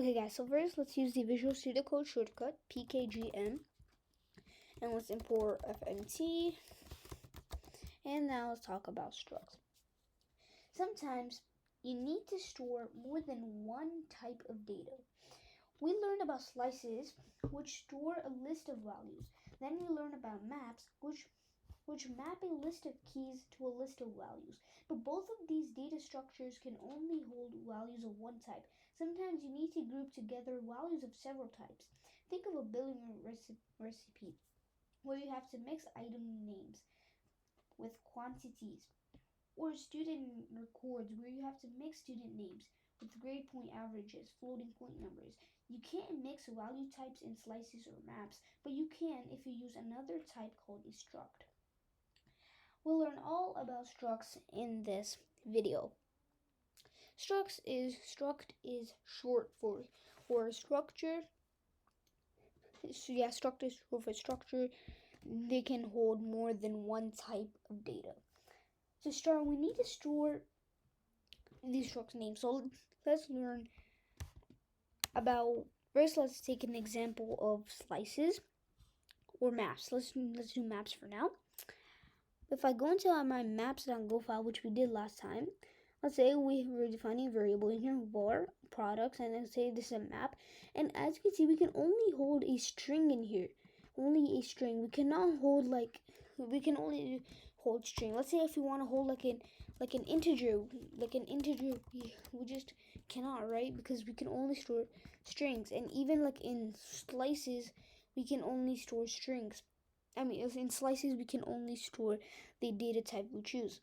Okay guys, so first let's use the Visual Studio Code shortcut, PKGM, and let's import FMT, and now let's talk about structs. Sometimes you need to store more than one type of data. We learned about slices, which store a list of values. Then we learned about maps, which map a list of keys to a list of values. But both of these data structures can only hold values of one type. Sometimes you need to group together values of several types. Think of a billing recipe where you have to mix item names with quantities, or student records where you have to mix student names with grade point averages, floating point numbers. You can't mix value types in slices or maps, but you can if you use another type called a struct. We'll learn all about structs in this video. Struct is short for structure. So yeah, struct is short for structure. They can hold more than one type of data. To start, we need to store these struct names. So let's learn about, first let's take an example of slices or maps. Let's do maps for now. If I go into my maps.go file, which we did last time, let's say we were defining a variable in here, var products, and let's say this is a map. And as you can see, we can only hold a string in here, only a string. We cannot hold we can only hold string. Let's say if we want to hold like an integer, we just cannot, right? Because we can only store strings, and even like in slices, we can only store strings. I mean, in slices, we can only store the data type we choose.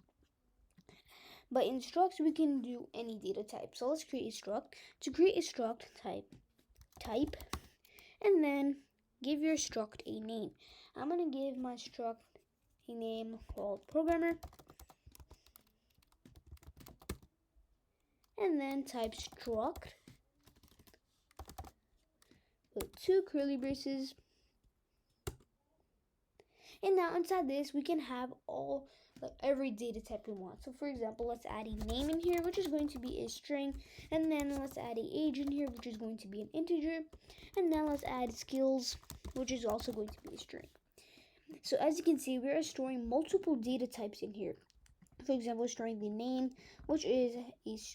But in structs, we can do any data type. So let's create a struct. To create a struct, type, and then give your struct a name. I'm going to give my struct a name called programmer. And then type struct with 2 curly braces. And now inside this, we can have every data type we want. So for example, let's add a name in here, which is going to be a string. And then let's add a age in here, which is going to be an integer. And now let's add skills, which is also going to be a string. So as you can see, we are storing multiple data types in here. For example, we're storing the name, which is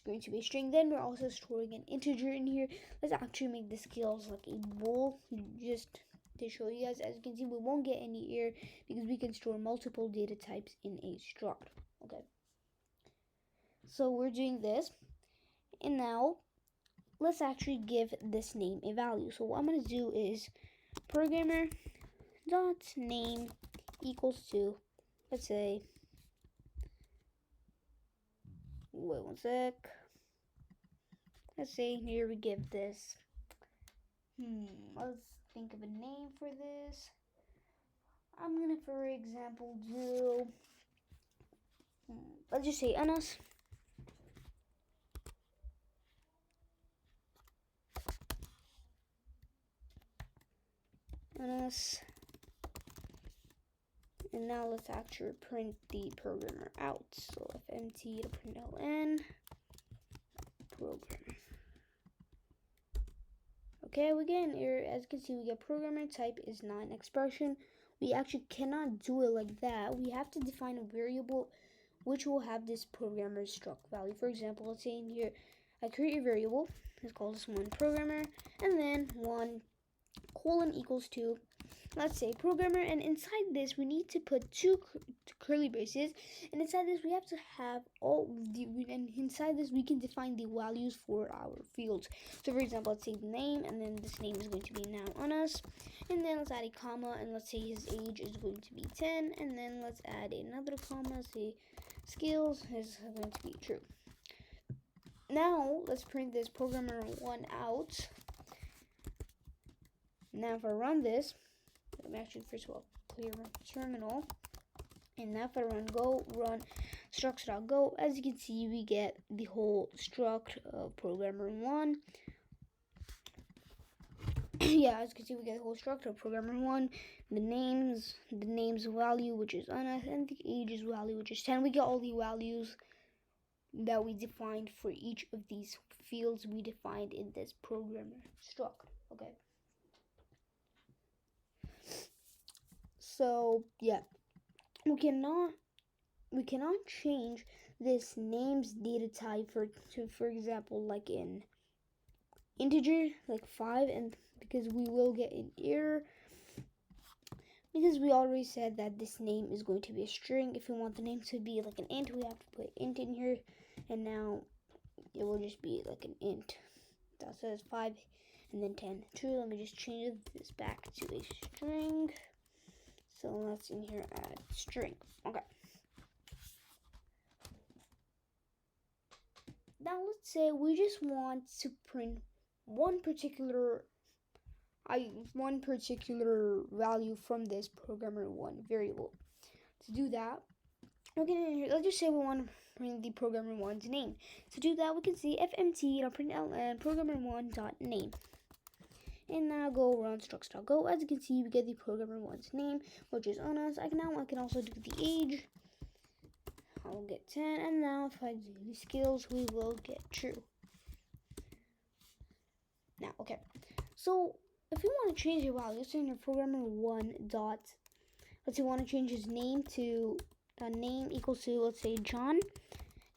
going to be a string. Then we're also storing an integer in here. Let's actually make the skills like a bool, just to show you guys. As you can see, we won't get any error because we can store multiple data types in a struct. Okay, so we're doing this, and now let's actually give this name a value. So what I'm going to do is programmer dot name equals to, let's say, wait one sec, let's say here we give this, let's think of a name for this. I'm gonna, for example, do, let's just say Anas. And now let's actually print the programmer out. So fmt to print ln programmer. Okay, we get an error. As you can see, we get programmer type is not an expression. We actually cannot do it like that. We have to define a variable which will have this programmer struct value. For example, let's say in here, I create a variable. Let's call this one programmer, and then 1 colon equals to, let's say, programmer, and inside this we need to put 2 curly braces, and inside this we have to have and inside this we can define the values for our fields. So for example, let's say the name, and then this name is going to be now Anas, and then let's add a comma, and let's say his age is going to be 10, and then let's add another comma, say skills is going to be true. Now let's print this programmer 1 out. Now if I run this, let me actually first of all clear terminal. And now if I run structs.go, as you can see, we get the whole struct of programmer 1. Yeah, as you can see, we get the whole struct of programmer 1, the name's value, which is Anas, and the age's value, which is 10. We get all the values that we defined for each of these fields we defined in this programmer struct. Okay. So yeah, we cannot change this name's data type for example, like in integer like 5, and because we will get an error because we already said that this name is going to be a string. If we want the name to be like an int, we have to put int in here, and now it will just be like an int that says 5 and then 10 true. Let me just change this back to a string. So let's in here add string. Okay. Now let's say we just want to print one particular value from this programmer1 variable. To do that, let's just say we want to print the programmer1's name. To do that, we can see fmt.println programmer1.name. And now go run structs.go. As you can see, we get the programmer1's name, which is on us. I can also do the age. I'll get 10, and now if I do the skills, we will get true. Now, okay, so if you want to change your value, let's say in your programmer1 dot, let's say we want to change his name to name equals to, let's say, John,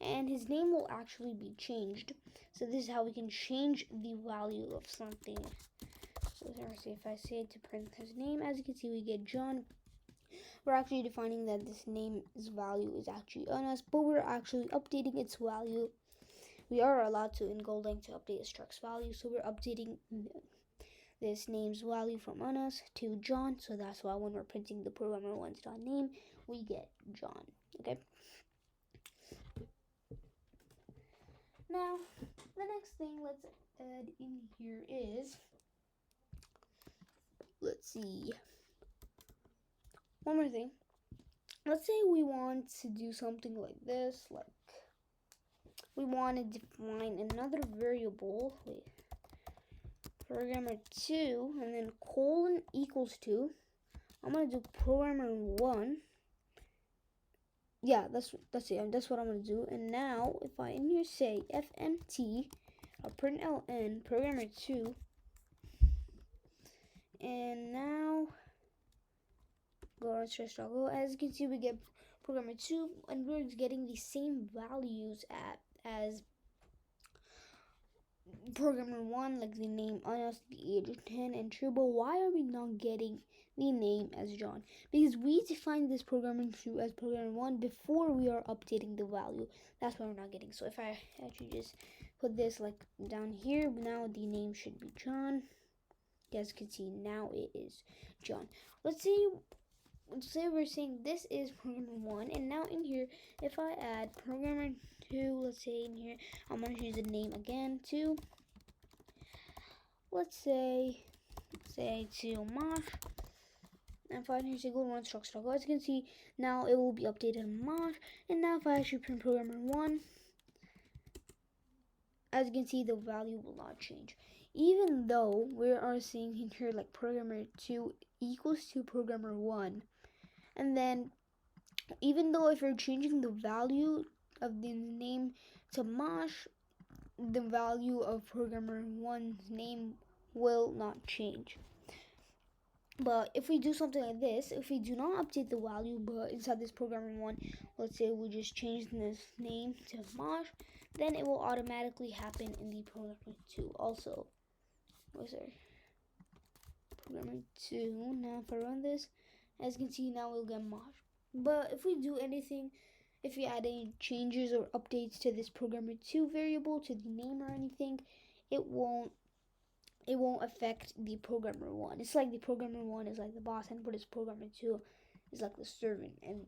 and his name will actually be changed. So this is how we can change the value of something. So if I say to print his name, as you can see, we get John. We're actually defining that this name's value is actually on us, but we're actually updating its value. We are allowed to in Golang to update a struct's value, so we're updating this name's value from on us to John. So that's why when we're printing the programmer1's name, we get John. Okay. Now the next thing let's add in here is, let's see, one more thing. Let's say we want to do something like this, like we want to define another variable, programmer2, and then colon equals to, I'm going to do programmer1. Yeah, that's it. That's what I'm going to do. And now if I in here say fmt, I'll print ln programmer2, and now go on structs.go. As you can see, we get programmer2, and we're getting the same values as programmer1, like the name on us, the age of 10, and true. But why are we not getting the name as John? Because we defined this programmer2 as programmer1 before we are updating the value. That's why we're not getting. So if I actually just put this like down here, now the name should be John. As you can see, now it is John. Let's say we're saying this is programmer1, and now in here, if I add programmer2, let's say in here, I'm going to change the name again to, let's say to Mosh, and if I say go run structs.go, as you can see, now it will be updated in Mosh. And now if I actually print programmer1, as you can see, the value will not change, even though we are seeing in here like programmer2 equals to programmer1. And then even though if you're changing the value of the name to Mosh, the value of programmer1's name will not change. But if we do something like this, if we do not update the value, but inside this programmer1, let's say we just change this name to Mosh, then it will automatically happen in the programmer2 also. Programmer2, now if I run this, as you can see, now we'll get Mosh. But if we do anything, if we add any changes or updates to this programmer2 variable, to the name or anything, it won't affect the programmer1. It's like the programmer1 is like the boss, and this programmer2 is like the servant, and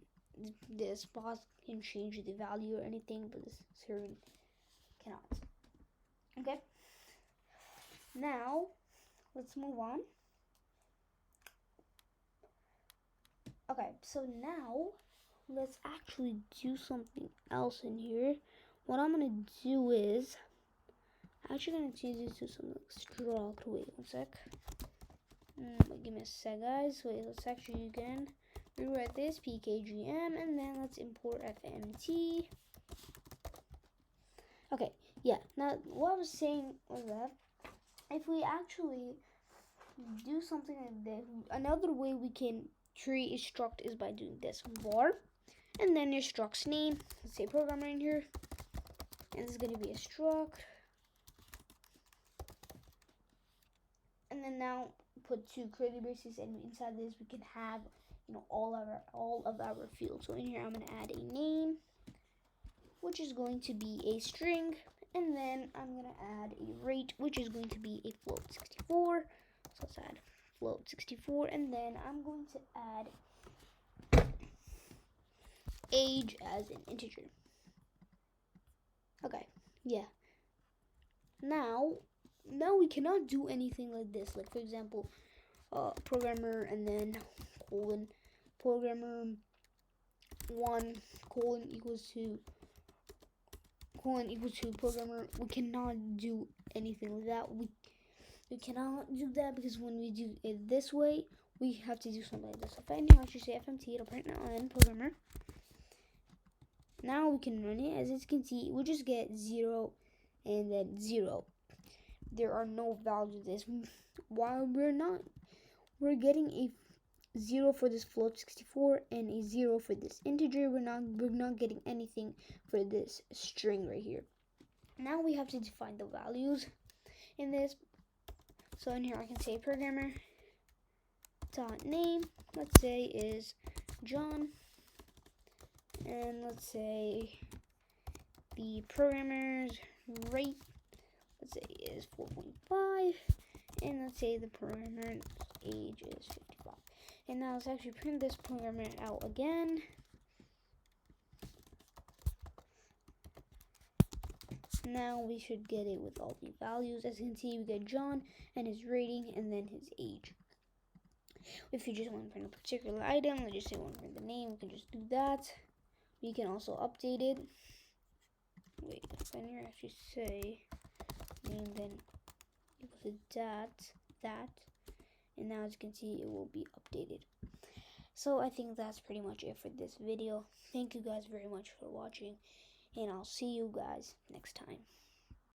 this boss can change the value or anything, but this servant cannot. Okay. Now let's move on. Okay, so now let's actually do something else in here. What I'm gonna do is actually gonna change this to something like struct. Wait one sec. Give me a sec, guys. Wait, let's actually again rewrite this pkgm, and then let's import fmt. Okay, yeah, now what I was saying was that if we actually do something like this, another way we can create a struct is by doing this var, and then your struct's name. Let's say programmer in here, and this is going to be a struct, and then now put two curly braces, and inside this we can have all of our fields. So in here I'm going to add a name, which is going to be a string, and then I'm going to add a rate, which is going to be a float 64. So let's add float 64, and then I'm going to add age as an integer. Okay, yeah. Now we cannot do anything like this. Like for example, programmer and then colon programmer 1 colon equals to programmer. We cannot do anything like that. We cannot do that because when we do it this way, we have to do something like this. So if I now should say FMT, it'll print now and programmer. Now we can run it. As you can see, we just get 0 and then 0. There are no values of this. While we're getting a 0 for this float 64 and a 0 for this integer. We're not getting anything for this string right here. Now we have to define the values in this. So in here I can say programmer dot name, let's say is John, and let's say the programmer's rate, let's say is 4.5, and let's say the programmer's age is 55. And now let's actually print this programmer out again. Now we should get it with all the values. As you can see, we get John and his rating and then his age. If you just want to print a particular item, let's just say we want to print the name, we can just do that. We can also update it. Wait, then you actually say name then equals to that, and now as you can see, it will be updated. So I think that's pretty much it for this video. Thank you guys very much for watching, and I'll see you guys next time.